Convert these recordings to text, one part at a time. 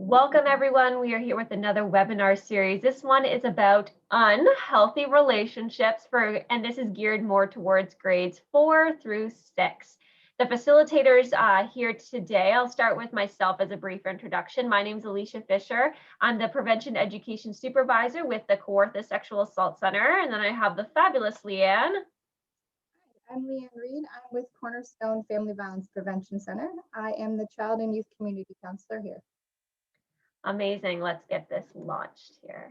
Welcome everyone. We are here with another webinar series. This one is about unhealthy relationships and this is geared more towards grades 4 through 6. The facilitators here today, I'll start with myself as a brief introduction. My name is Alicia Fisher. I'm the Prevention Education Supervisor with the Kawartha Sexual Assault Center. And then I have the fabulous Leanne. I'm Leanne Reed. I'm with Cornerstone Family Violence Prevention Center. I am the Child and Youth Community Counselor here. Amazing. Let's get this launched here.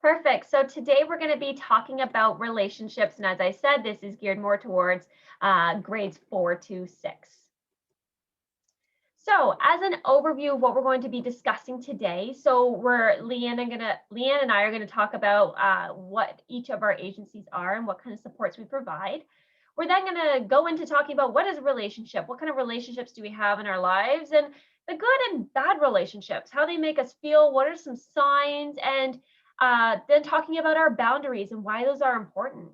Perfect. So today we're going to be talking about relationships. And as I said, this is geared more towards grades 4 to 6. So as an overview of what we're going to be discussing today, so Leanne and I are going to talk about what each of our agencies are and what kind of supports we provide. We're then going to go into talking about what is a relationship, what kind of relationships do we have in our lives, and the good and bad relationships, how they make us feel, what are some signs, and then talking about our boundaries and why those are important.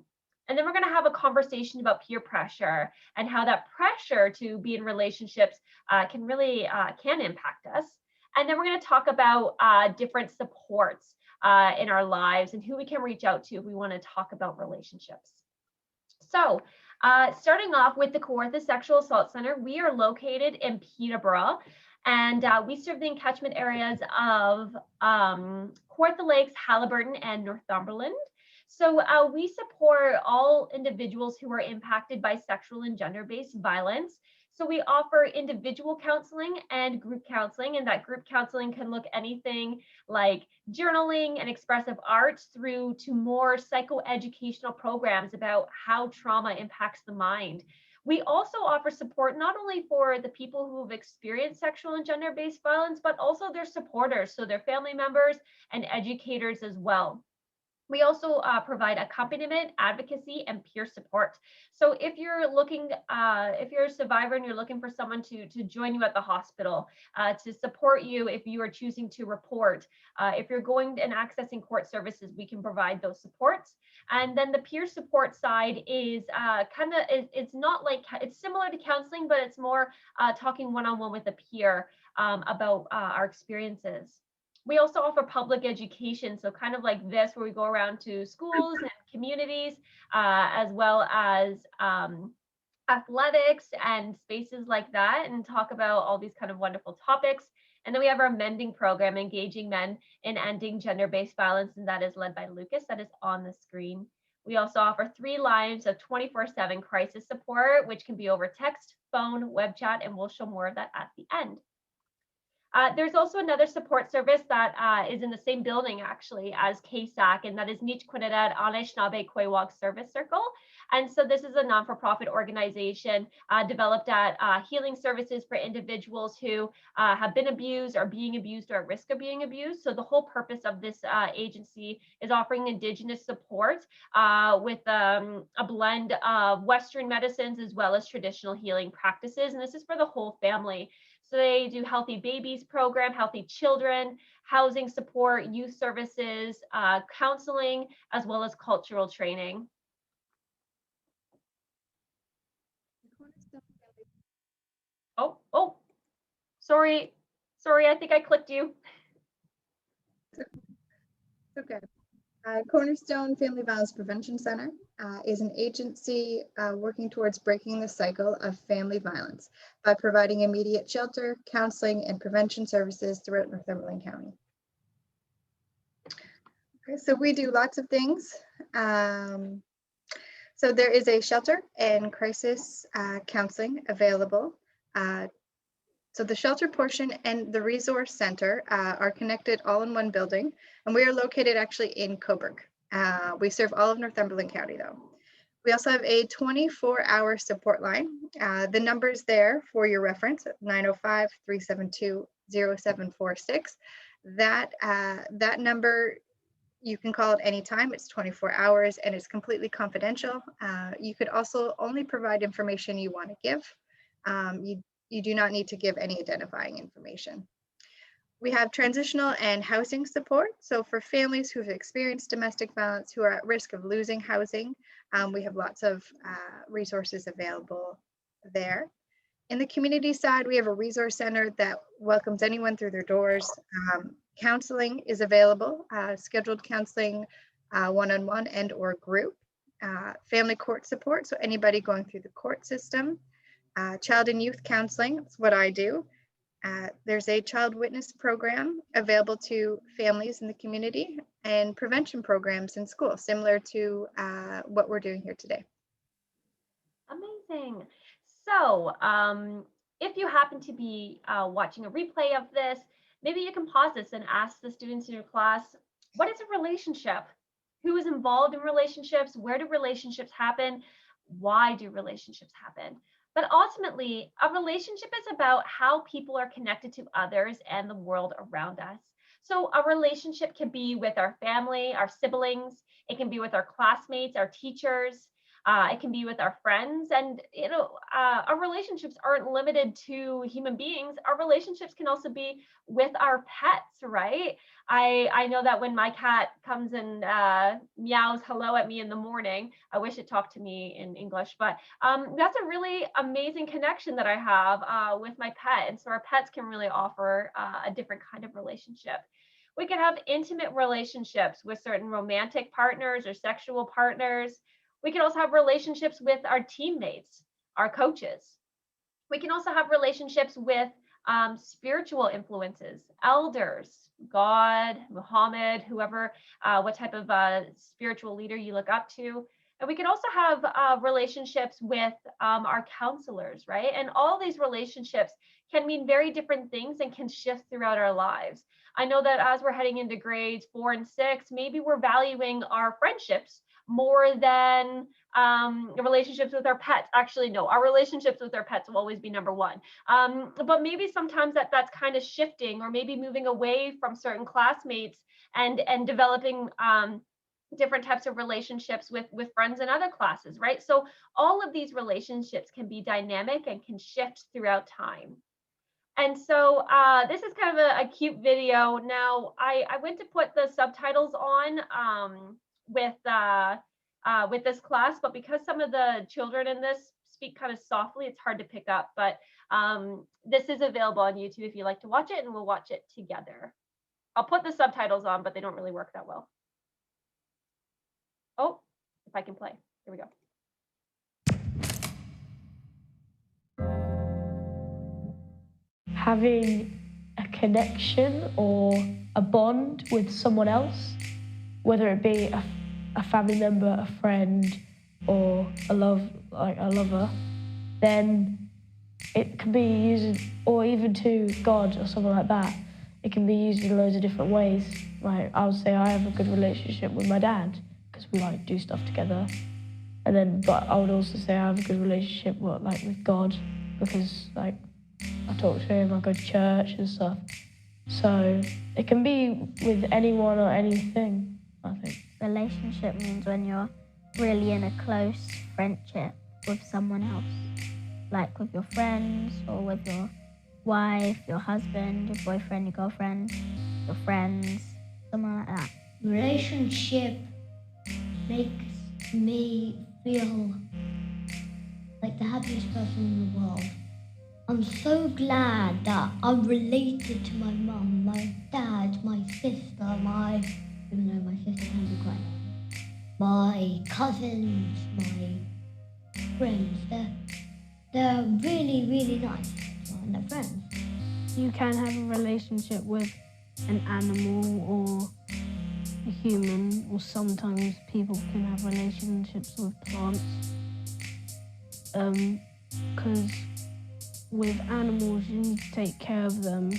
And then we're going to have a conversation about peer pressure and how that pressure to be in relationships can really can impact us. And then we're going to talk about different supports in our lives and who we can reach out to if we want to talk about relationships. So starting off with the Kawartha Sexual Assault Center, we are located in Peterborough. And we serve the catchment areas of Kawartha Lakes, Haliburton, and Northumberland. So we support all individuals who are impacted by sexual and gender-based violence. So we offer individual counseling and group counseling, and that group counseling can look anything like journaling and expressive arts through to more psychoeducational programs about how trauma impacts the mind. We also offer support not only for the people who have experienced sexual and gender-based violence, but also their supporters, so their family members and educators as well. We also provide accompaniment, advocacy, and peer support. So if you're looking, if you're a survivor and you're looking for someone to join you at the hospital, to support you if you are choosing to report, if you're going and accessing court services, we can provide those supports. And then the peer support side is it's not like, it's similar to counseling, but it's more talking one-on-one with a peer about our experiences. We also offer public education, so kind of like this, where we go around to schools and communities, as well as athletics and spaces like that, and talk about all these kind of wonderful topics. And then we have our mending program, Engaging Men in Ending Gender-Based Violence, and that is led by Lucas, that is on the screen. We also offer 3 lines of 24/7 crisis support, which can be over text, phone, web chat, and we'll show more of that at the end. There's also another support service that is in the same building actually as KSAC, and that is Nich Quinidad Anishinaabe Quewog Service Circle. And so this is a non-for-profit organization developed at healing services for individuals who have been abused or being abused or at risk of being abused. So the whole purpose of this agency is offering Indigenous support with a blend of Western medicines as well as traditional healing practices. And this is for the whole family. So they do Healthy Babies program, Healthy Children, housing support, youth services, counseling, as well as cultural training. Oh, sorry, I think I clicked you. Okay. Cornerstone Family Violence Prevention Center is an agency working towards breaking the cycle of family violence by providing immediate shelter, counseling, and prevention services throughout Northumberland County. Okay, so we do lots of things. So there is a shelter and crisis counseling available. So the shelter portion and the resource center are connected all in one building, and we are located actually in Coburg. We serve all of Northumberland County though. We also have a 24-hour support line. The number's there for your reference, 905-372-0746. That number, you can call it anytime. It's 24 hours and it's completely confidential. You could also only provide information you want to give. You do not need to give any identifying information. We have transitional and housing support. So for families who have experienced domestic violence, who are at risk of losing housing, we have lots of resources available there. In the community side, we have a resource center that welcomes anyone through their doors. Counseling is available, scheduled counseling, one-on-one and or group. Family court support, so anybody going through the court system. Child and youth counseling, that's what I do. There's a child witness program available to families in the community, and prevention programs in school, similar to what we're doing here today. Amazing. So if you happen to be watching a replay of this, maybe you can pause this and ask the students in your class, what is a relationship? Who is involved in relationships? Where do relationships happen? Why do relationships happen? But ultimately, a relationship is about how people are connected to others and the world around us. So a relationship can be with our family, our siblings. It can be with our classmates, our teachers. It can be with our friends. And, our relationships aren't limited to human beings. Our relationships can also be with our pets, right? I know that when my cat comes and meows hello at me in the morning, I wish it talked to me in English, but that's a really amazing connection that I have with my pet. And so our pets can really offer a different kind of relationship. We can have intimate relationships with certain romantic partners or sexual partners. We can also have relationships with our teammates, our coaches. We can also have relationships with spiritual influences, elders, God, Muhammad, whoever, what type of spiritual leader you look up to. And we can also have relationships with our counselors, right? And all these relationships can mean very different things and can shift throughout our lives. I know that as we're heading into grades 4 and 6, maybe we're valuing our friendships more than relationships with our pets. Actually, no, our relationships with our pets will always be number one. But maybe sometimes that's kind of shifting, or maybe moving away from certain classmates and developing different types of relationships with friends in other classes, right? So all of these relationships can be dynamic and can shift throughout time. And so this is kind of a cute video. Now, I went to put the subtitles on with this class, but because some of the children in this speak kind of softly, it's hard to pick up. But this is available on YouTube if you like to watch it, and we'll watch it together. I'll put the subtitles on, but they don't really work that well. Oh, if I can play. Here we go. Having a connection or a bond with someone else, whether it be a family member, a friend, or a lover, then it can be used, or even to God or something like that. It can be used in loads of different ways. Like, I would say I have a good relationship with my dad because we do stuff together. But I would also say I have a good relationship with God because I talk to him, I go to church and stuff. So it can be with anyone or anything, I think. Relationship means when you're really in a close friendship with someone else, like with your friends or with your wife, your husband, your boyfriend, your girlfriend, your friends, something like that. Relationship makes me feel like the happiest person in the world. I'm so glad that I'm related to my mum, my dad, my sister, even though my sister can be quite, my cousins, my friends. They're really, really nice, and they're friends. You can have a relationship with an animal or a human, or sometimes people can have relationships with plants. Because with animals, you need to take care of them.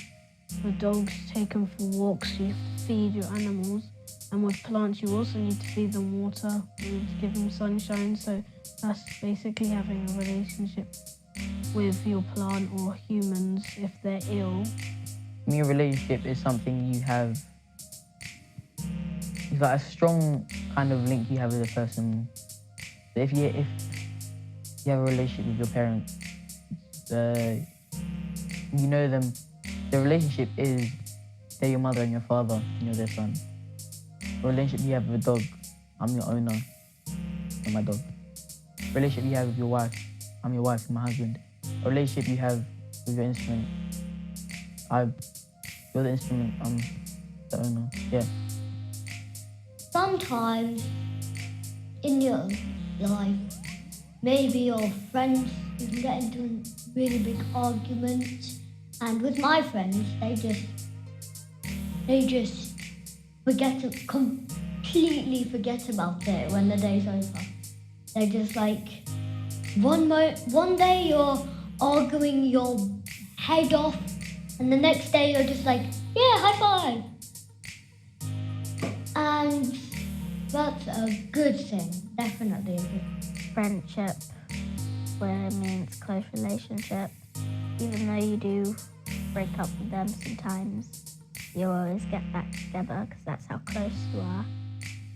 With dogs, take them for walks, you have to feed your animals. And with plants, you also need to feed them water, you need to give them sunshine. So that's basically having a relationship with your plant or humans if they're ill. Your relationship is something you have, it's like a strong kind of link you have with a person. So if you have a relationship with your parents, you know them, the relationship is they're your mother and your father and you're their son. The relationship you have with a dog, I'm your owner and my dog. The relationship you have with your wife, I'm your wife and my husband. a relationship you have with your instrument. You're the instrument, I'm the owner. Yeah. Sometimes in your life, maybe your friends, you can get into a really big argument. And with my friends, they just completely forget about it when the day's over. They're just like, one day you're arguing your head off, and the next day you're just like, yeah, high five. And that's a good thing, definitely a good thing. Friendship, where it means close relationship. Even though you do break up with them sometimes, you always get back together because that's how close you are.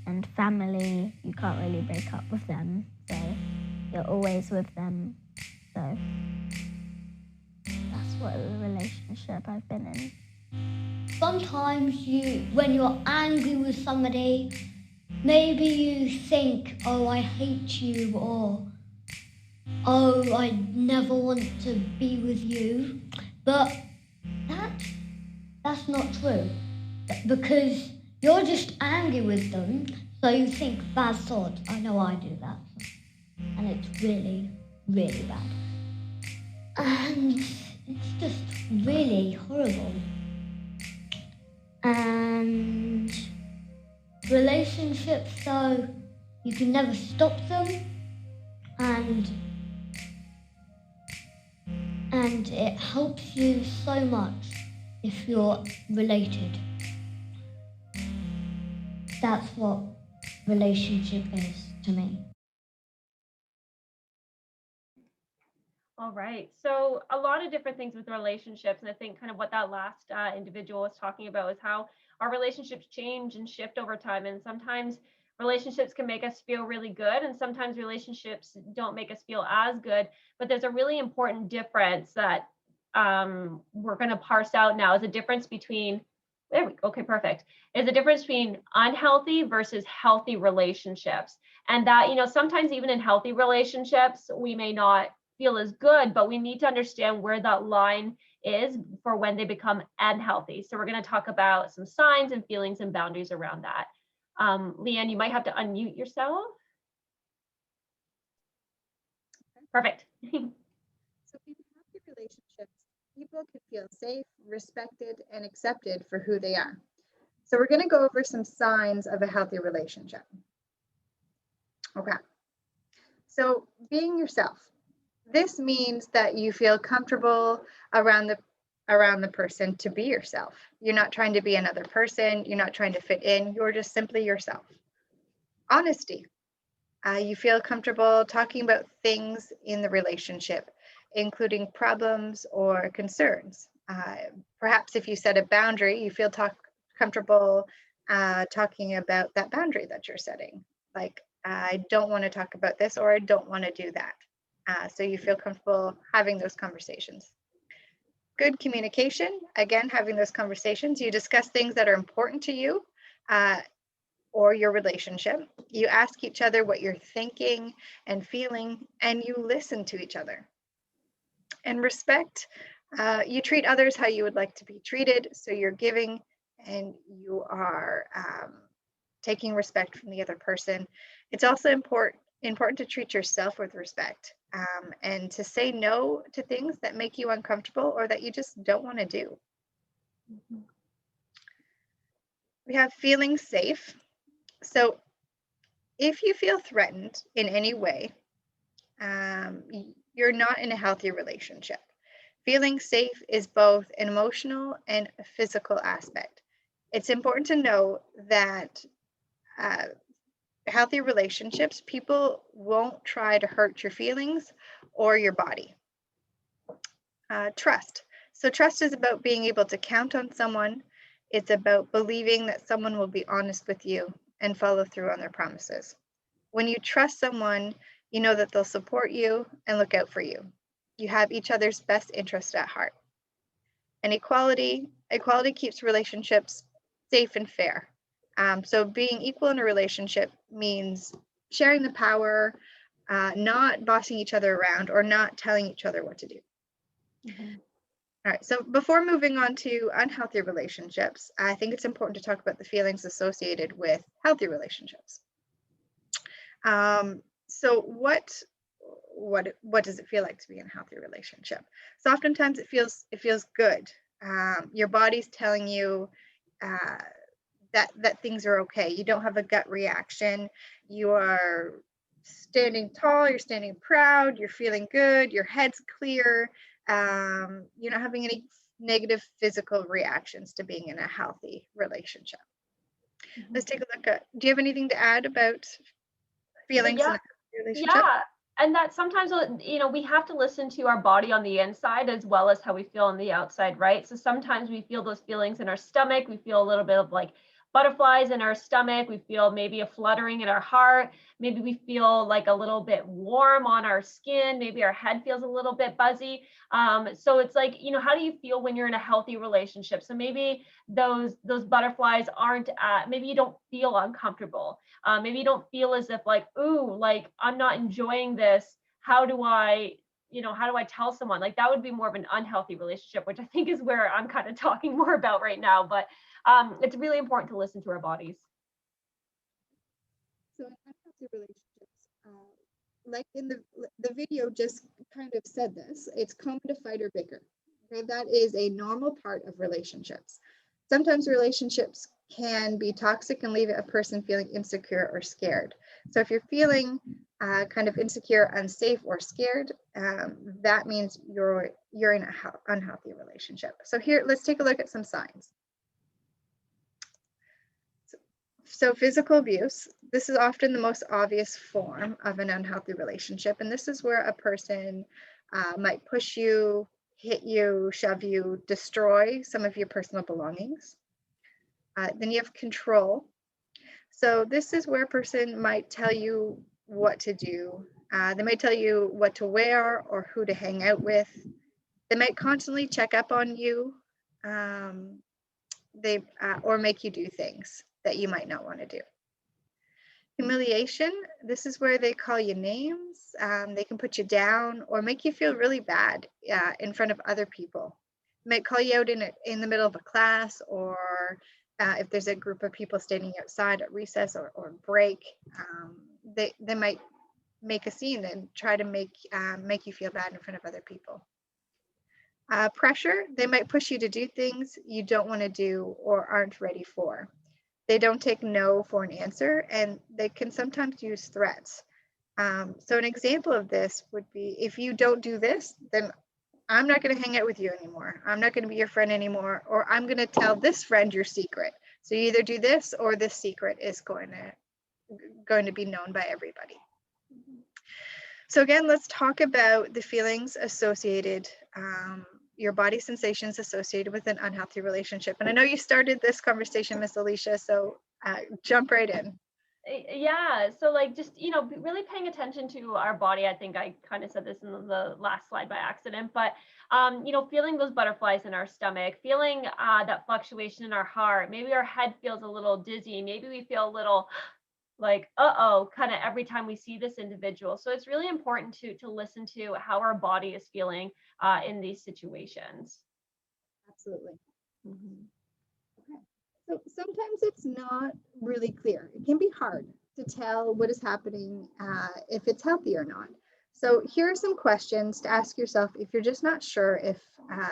And family, you can't really break up with them, so you're always with them. So that's what the relationship I've been in. Sometimes when you're angry with somebody, maybe you think, oh, I hate you, or oh, I never want to be with you. But that's not true, because you're just angry with them, so you think, bad thought, I know I do that. And it's really, really bad. And it's just really horrible. And relationships, so you can never stop them, and it helps you so much if you're related. That's what relationship is to me. All right. So a lot of different things with relationships. And I think kind of what that last individual was talking about is how our relationships change and shift over time. And sometimes relationships can make us feel really good, and sometimes relationships don't make us feel as good. But there's a really important difference that we're going to parse out now. Is a difference between, there we go, okay, perfect. Is a difference between unhealthy versus healthy relationships. And that, sometimes even in healthy relationships, we may not feel as good, but we need to understand where that line is for when they become unhealthy. So we're going to talk about some signs and feelings and boundaries around that. Leanne, you might have to unmute yourself. Perfect. So in healthy relationships, people can feel safe, respected, and accepted for who they are. So we're going to go over some signs of a healthy relationship. Okay. So being yourself. This means that you feel comfortable around the person to be yourself. You're not trying to be another person. You're not trying to fit in. You're just simply yourself. Honesty. You feel comfortable talking about things in the relationship, including problems or concerns. Perhaps if you set a boundary, you feel comfortable talking about that boundary that you're setting. Like, I don't want to talk about this, or I don't want to do that. So you feel comfortable having those conversations. Good communication, again, having those conversations. You discuss things that are important to you or your relationship. You ask each other what you're thinking and feeling, and you listen to each other. And respect, you treat others how you would like to be treated. So you're giving and you are taking respect from the other person. It's also important to treat yourself with respect and to say no to things that make you uncomfortable or that you just don't want to do. Mm-hmm. We have feeling safe. So if you feel threatened in any way, you're not in a healthy relationship. Feeling safe is both an emotional and a physical aspect. It's important to know that healthy relationships, people won't try to hurt your feelings or your body. Trust. So trust is about being able to count on someone. It's about believing that someone will be honest with you and follow through on their promises. When you trust someone, you know that they'll support you and look out for you. You have each other's best interest at heart. And equality keeps relationships safe and fair. So being equal in a relationship means sharing the power, not bossing each other around or not telling each other what to do. All right, so before moving on to unhealthy relationships, I think it's important to talk about the feelings associated with healthy relationships. So what does it feel like to be in a healthy relationship? So oftentimes it feels good. Your body's telling you that things are okay. You don't have a gut reaction. You are standing tall, you're standing proud, you're feeling good, your head's clear. You're not having any negative physical reactions to being in a healthy relationship. Let's take a look at, do you have anything to add about feelings in a healthy relationship? Yeah. And that sometimes, we have to listen to our body on the inside as well as how we feel on the outside, right? So sometimes we feel those feelings in our stomach. We feel a little bit of like butterflies in our stomach. We feel maybe a fluttering in our heart. Maybe we feel like a little bit warm on our skin. Maybe our head feels a little bit buzzy. So it's like, how do you feel when you're in a healthy relationship? So maybe those butterflies aren't, maybe you don't feel uncomfortable. Maybe you don't feel as if like, ooh, like I'm not enjoying this. How do I tell someone? Like that would be more of an unhealthy relationship, which I think is where I'm kind of talking more about right now. But it's really important to listen to our bodies. So in unhealthy relationships, like in the video just kind of said this, it's common to fight or bicker. Okay, that is a normal part of relationships. Sometimes relationships can be toxic and leave a person feeling insecure or scared. So if you're feeling kind of insecure, unsafe, or scared, that means you're in an unhealthy relationship. So here, let's take a look at some signs. So physical abuse, this is often the most obvious form of an unhealthy relationship. And this is where a person might push you, hit you, shove you, destroy some of your personal belongings. Then you have control. So this is where a person might tell you what to do. They might tell you what to wear or who to hang out with. They might constantly check up on you. Or make you do things that you might not want to do. Humiliation, this is where they call you names. They can put you down or make you feel really bad in front of other people. They might call you out in the middle of a class, or if there's a group of people standing outside at recess or break, they might make a scene and try to make you feel bad in front of other people. Pressure, they might push you to do things you don't want to do or aren't ready for. They don't take no for an answer, and they can sometimes use threats. So an example of this would be, if you don't do this, then I'm not going to hang out with you anymore. I'm not going to be your friend anymore, or I'm going to tell this friend your secret. So you either do this, or this secret is going to be known by everybody. So again, let's talk about the feelings associated, your body sensations associated with an unhealthy relationship. And I know you started this conversation, Miss Alicia, so jump right in. Yeah, so like just, really paying attention to our body. I think I kind of said this in the last slide by accident, but, feeling those butterflies in our stomach, feeling that fluctuation in our heart, maybe our head feels a little dizzy, maybe we feel a little like, uh-oh, kind of every time we see this individual. So it's really important to listen to how our body is feeling in these situations. Absolutely. Mm-hmm. Okay. So sometimes it's not really clear. It can be hard to tell what is happening, if it's healthy or not. So here are some questions to ask yourself if you're just not sure if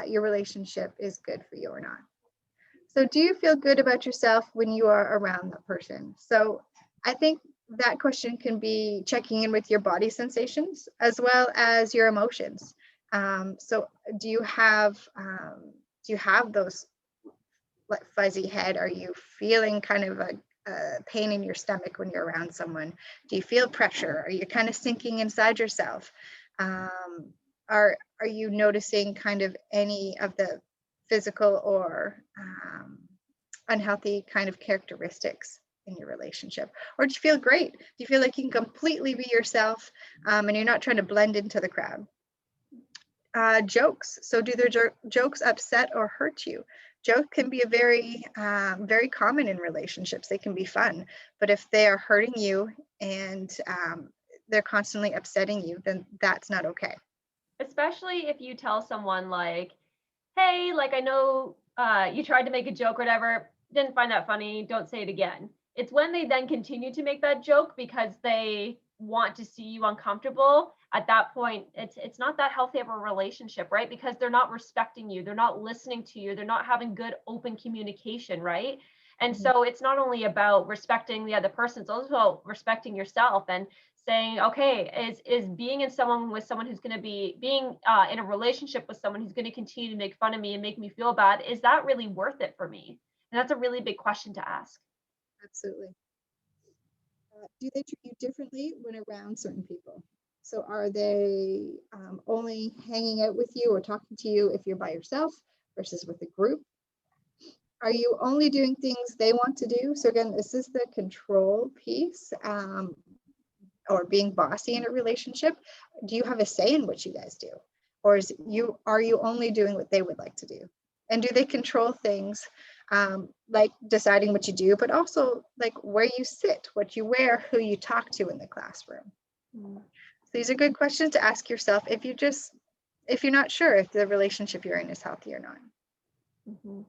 your relationship is good for you or not. So do you feel good about yourself when you are around that person? So I think that question can be checking in with your body sensations as well as your emotions. So do you have those like fuzzy head? Are you feeling kind of a pain in your stomach when you're around someone? Do you feel pressure? Are you kind of sinking inside yourself? Are you noticing kind of any of the physical or unhealthy kind of characteristics in your relationship? Or do you feel great? Do you feel like you can completely be yourself, and you're not trying to blend into the crowd? Jokes. So do their jokes upset or hurt you? Jokes can be a very common in relationships. They can be fun, but if they are hurting you and they're constantly upsetting you, then that's not okay. Especially if you tell someone like, hey, like I know you tried to make a joke or whatever, didn't find that funny, don't say it again. It's when they then continue to make that joke because they want to see you uncomfortable. At that point, it's not that healthy of a relationship, right? Because they're not respecting you, they're not listening to you, they're not having good open communication, right? And so it's not only about respecting the other person, it's also about respecting yourself and saying, okay, is being in someone with someone who's going to be being in a relationship with someone who's going to continue to make fun of me and make me feel bad, is that really worth it for me? And that's a really big question to ask. Absolutely. Do they treat you differently when around certain people? So are they only hanging out with you or talking to you if you're by yourself versus with a group? Are you only doing things they want to do? So again, is this the control piece, or being bossy in a relationship? Do you have a say in what you guys do? Or are you only doing what they would like to do? And do they control things, like deciding what you do, but also like where you sit, what you wear, who you talk to in the classroom? So these are good questions to ask yourself if you're not sure if the relationship you're in is healthy or not. Mm-hmm.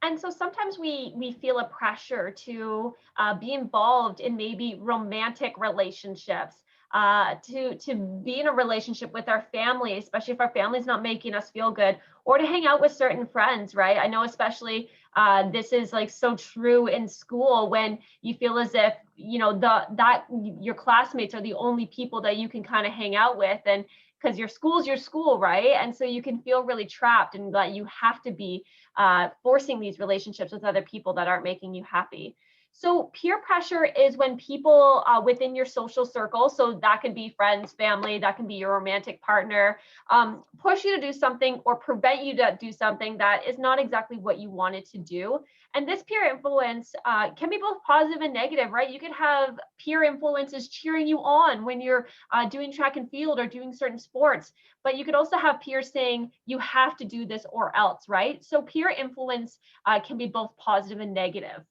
And so sometimes we feel a pressure to be involved in maybe romantic relationships, to be in a relationship with our family, especially if our family's not making us feel good, or to hang out with certain friends, right? I know especially this is like so true in school when you feel as if that your classmates are the only people that you can kind of hang out with, and because your school's your school, right? And so you can feel really trapped and that you have to be forcing these relationships with other people that aren't making you happy. So peer pressure is when people within your social circle, so that can be friends, family, that can be your romantic partner, push you to do something or prevent you to do something that is not exactly what you wanted to do. And this peer influence can be both positive and negative, right? You could have peer influences cheering you on when you're doing track and field or doing certain sports, but you could also have peers saying you have to do this or else, right? So peer influence can be both positive and negative.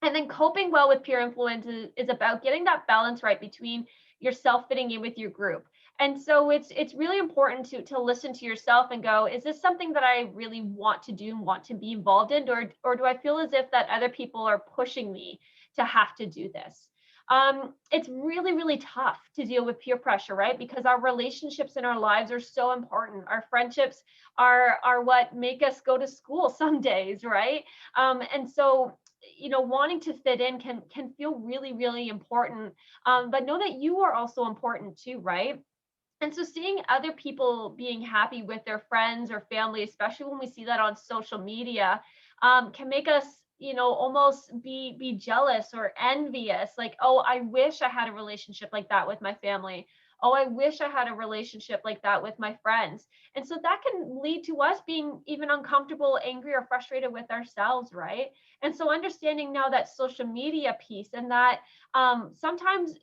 And then coping well with peer influence is about getting that balance right between yourself fitting in with your group. And so it's really important to listen to yourself and go, is this something that I really want to do and want to be involved in, or do I feel as if that other people are pushing me to have to do this? It's really, really tough to deal with peer pressure, right? Because our relationships in our lives are so important. Our friendships are what make us go to school some days, right? And so wanting to fit in can feel really, really important, but know that you are also important too, right? And so seeing other people being happy with their friends or family, especially when we see that on social media, can make us almost be jealous or envious, like, oh, I wish I had a relationship like that with my family. Oh, I wish I had a relationship like that with my friends. And so that can lead to us being even uncomfortable, angry, or frustrated with ourselves, right? And so understanding now that social media piece, and that sometimes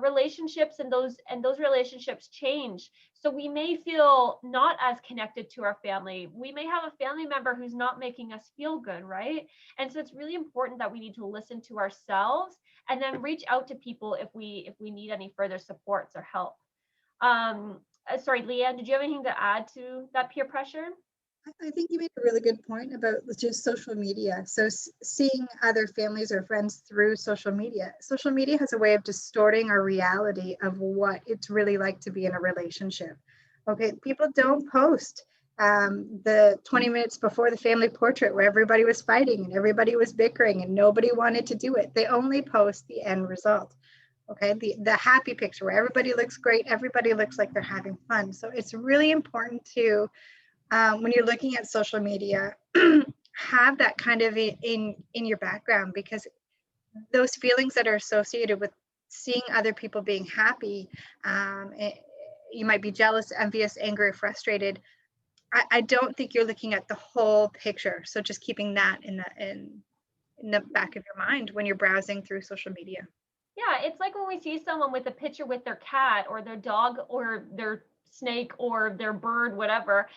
relationships and those relationships change. So we may feel not as connected to our family. We may have a family member who's not making us feel good, right? And so it's really important that we need to listen to ourselves and then reach out to people if we need any further supports or help. Sorry, Leanne, did you have anything to add to that peer pressure? I think you made a really good point about just social media. So seeing other families or friends through social media. Social media has a way of distorting our reality of what it's really like to be in a relationship. Okay, people don't post the 20 minutes before the family portrait where everybody was fighting and everybody was bickering and nobody wanted to do it. They only post the end result. Okay, the happy picture where everybody looks great, everybody looks like they're having fun. So it's really important to when you're looking at social media, have that kind of in your background, because those feelings that are associated with seeing other people being happy, you might be jealous, envious, angry, frustrated. I don't think you're looking at the whole picture. So just keeping that in the back of your mind when you're browsing through social media. Yeah, it's like when we see someone with a picture with their cat or their dog or their snake or their bird, whatever,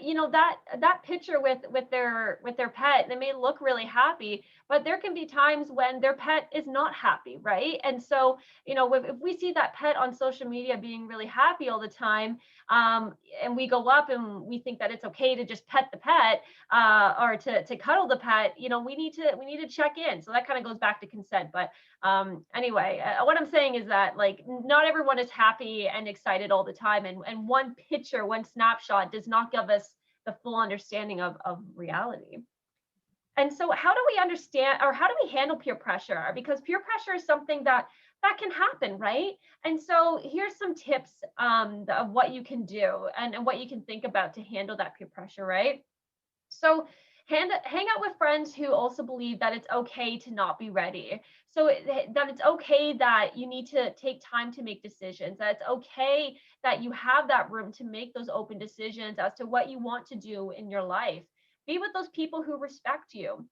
you know, that picture with their pet, they may look really happy, but there can be times when their pet is not happy, right? And so, you know, if we see that pet on social media being really happy all the time, and we go up and we think that it's okay to just pet the pet, or to cuddle the pet, you know, we need to check in. So that kind of goes back to consent. But anyway, what I'm saying is that, like, not everyone is happy and excited all the time, and one picture, one snapshot does not give us the full understanding of reality. And so how do we understand, or how do we handle peer pressure? Because peer pressure is something that can happen, right? And so here's some tips of what you can do and what you can think about to handle that peer pressure, right? So hang out with friends who also believe that it's okay to not be ready. So that it's okay that you need to take time to make decisions, that it's okay that you have that room to make those open decisions as to what you want to do in your life. Be with those people who respect you.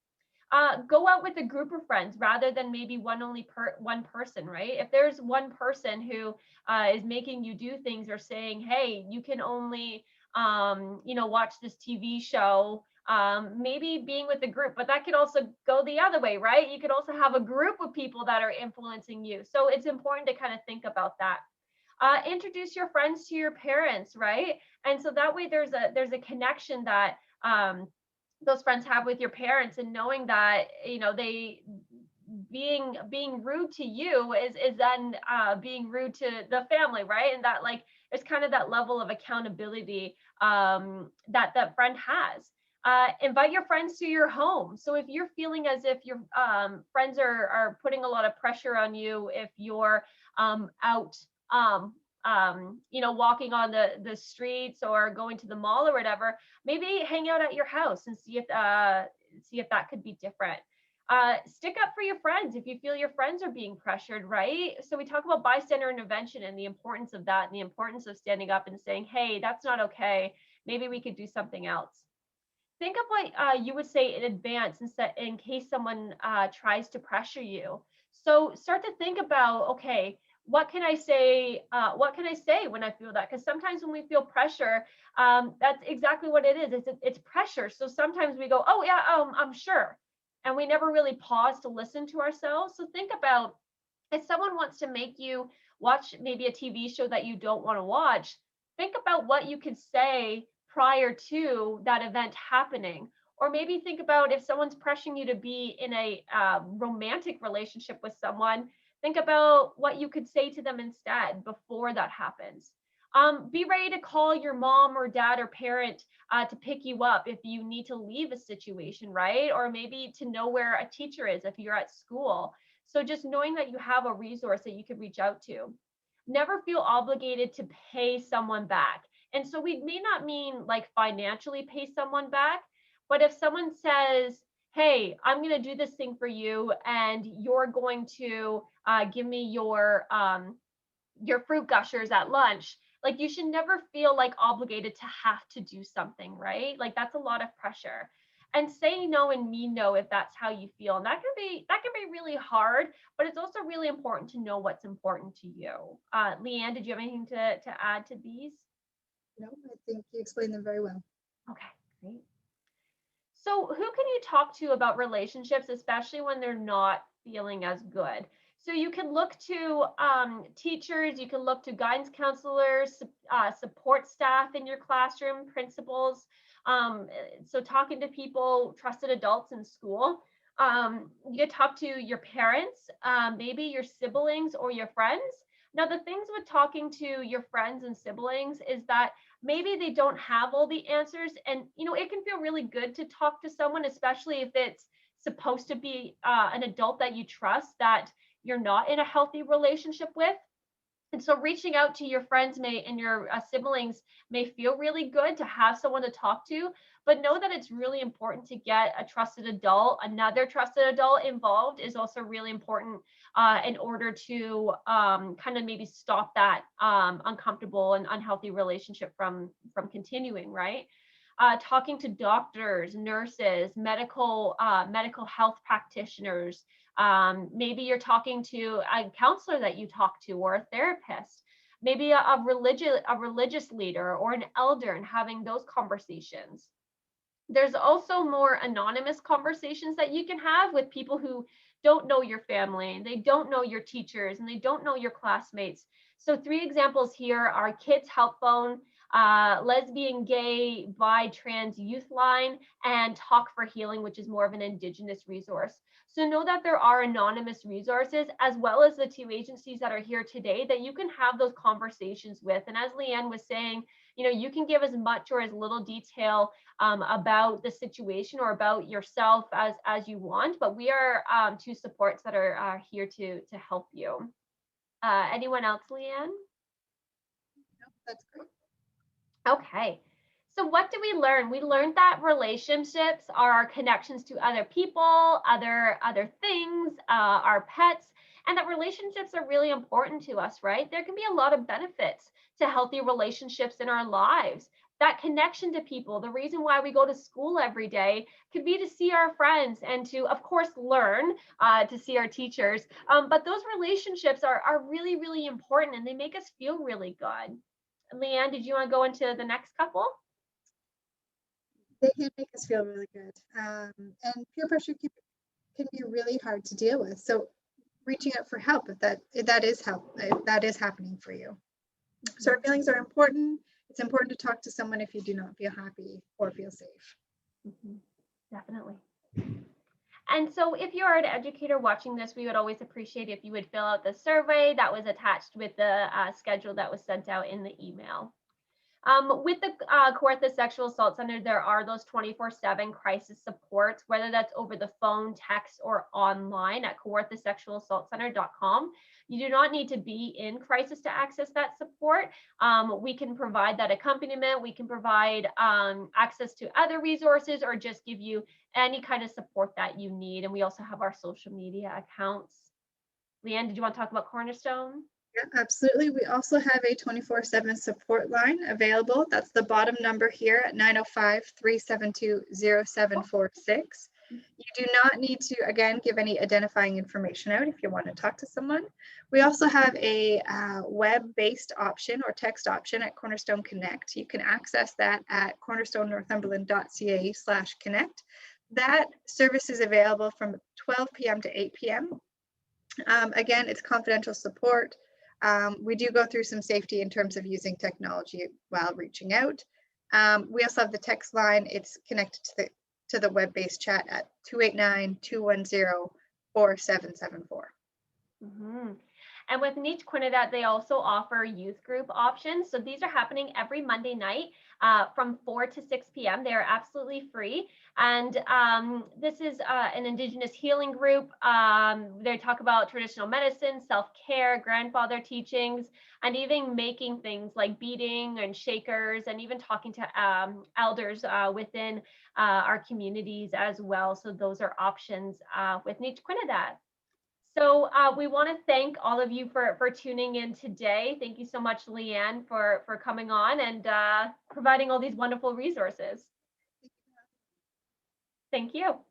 Go out with a group of friends rather than maybe one person, right? If there's one person who is making you do things or saying, hey, you can only you know, watch this TV show, maybe being with a group, but that could also go the other way, right? You could also have a group of people that are influencing you. So it's important to kind of think about that. Introduce your friends to your parents, right? And so that way there's a connection that those friends have with your parents, and knowing that, you know, they being rude to you is then being rude to the family, right? And that, like, there's kind of that level of accountability that that friend has. Invite your friends to your home. So if you're feeling as if your friends are putting a lot of pressure on you, if you're out you know, walking on the streets or going to the mall or whatever, maybe hang out at your house and see if that could be different. Stick up for your friends if you feel your friends are being pressured, right? So we talk about bystander intervention and the importance of that, and the importance of standing up and saying, hey, that's not okay. Maybe we could do something else. Think of what you would say in advance in case someone tries to pressure you. So start to think about, okay, what can I say? What can I say when I feel that? Because sometimes when we feel pressure, that's exactly what it is. It's pressure. So sometimes we go, oh yeah, I'm sure, and we never really pause to listen to ourselves. So think about, if someone wants to make you watch maybe a TV show that you don't want to watch, think about what you could say prior to that event happening. Or maybe think about, if someone's pressuring you to be in a romantic relationship with someone, think about what you could say to them instead before that happens. Be ready to call your mom or dad or parent to pick you up if you need to leave a situation, right? Or maybe to know where a teacher is if you're at school. So just knowing that you have a resource that you could reach out to. Never feel obligated to pay someone back. And so we may not mean like financially pay someone back, but if someone says, hey, I'm going to do this thing for you, and you're going to give me your fruit gushers at lunch, like, you should never feel like obligated to have to do something, right? Like, that's a lot of pressure. And say no and mean no if that's how you feel. And that can be really hard, but it's also really important to know what's important to you. Leanne, did you have anything to add to these? No, I think you explained them very well. Okay, great. So who can you talk to about relationships, especially when they're not feeling as good? So you can look to teachers, you can look to guidance counselors, support staff in your classroom, principals. So talking to people, trusted adults in school. You can talk to your parents, maybe your siblings or your friends. Now, the things with talking to your friends and siblings is that maybe they don't have all the answers, and you know, it can feel really good to talk to someone, especially if it's supposed to be an adult that you trust, that you're not in a healthy relationship with. And so reaching out to your friends and your siblings may feel really good to have someone to talk to, but know that it's really important to get a trusted adult. Another trusted adult involved is also really important in order to kind of maybe stop that uncomfortable and unhealthy relationship from continuing, right? Talking to doctors, nurses, medical health practitioners. Maybe you're talking to a counselor that you talk to, or a therapist. maybe a religious leader or an elder, and having those conversations. There's also more anonymous conversations that you can have with people who don't know your family, and they don't know your teachers, and they don't know your classmates. So 3 examples here are Kids Help Phone, Lesbian, Gay, Bi, Trans Youth Line, and Talk for Healing, which is more of an Indigenous resource. So know that there are anonymous resources, as well as the 2 agencies that are here today, that you can have those conversations with. And as Leanne was saying, you can give as much or as little detail about the situation or about yourself as you want, but we are 2 supports that are here to help you. Anyone else, Leanne? No, that's great. Okay. So what did we learn? We learned that relationships are our connections to other people, other things, our pets, and that relationships are really important to us, right? There can be a lot of benefits to healthy relationships in our lives. That connection to people, the reason why we go to school every day could be to see our friends and to, of course, learn to see our teachers. But those relationships are really, really important, and they make us feel really good. Leanne, did you want to go into the next couple? They can make us feel really good. And peer pressure can be really hard to deal with. So reaching out for help if that is happening for you. So our feelings are important. It's important to talk to someone if you do not feel happy or feel safe. Definitely. And so if you're an educator watching this, we would always appreciate if you would fill out the survey that was attached with the schedule that was sent out in the email. With the Kawartha Sexual Assault Center, there are those 24/7 crisis supports, whether that's over the phone, text, or online at kawarthasexualassaultcenter.com. You do not need to be in crisis to access that support. We can provide that accompaniment. We can provide access to other resources, or just give you any kind of support that you need. And we also have our social media accounts. Leanne, did you want to talk about Cornerstone? Yeah, absolutely. We also have a 24/7 support line available. That's the bottom number here at 905-372-0746. You do not need to, again, give any identifying information out if you want to talk to someone. We also have a web-based option or text option at Cornerstone Connect. You can access that at cornerstonenorthumberland.ca/connect. That service is available from 12 p.m. to 8 p.m. Again, it's confidential support. We do go through some safety in terms of using technology while reaching out. We also have the text line. It's connected to the web-based chat at 289-210-4774. And with Neach Quinnidat, they also offer youth group options. So these are happening every Monday night from 4 to 6 p.m. They are absolutely free. And this is an Indigenous healing group. They talk about traditional medicine, self-care, grandfather teachings, and even making things like beading and shakers, and even talking to elders within our communities as well. So those are options with Neach Quinnidat. So we want to thank all of you for tuning in today. Thank you so much, Leanne, for coming on and providing all these wonderful resources. Thank you.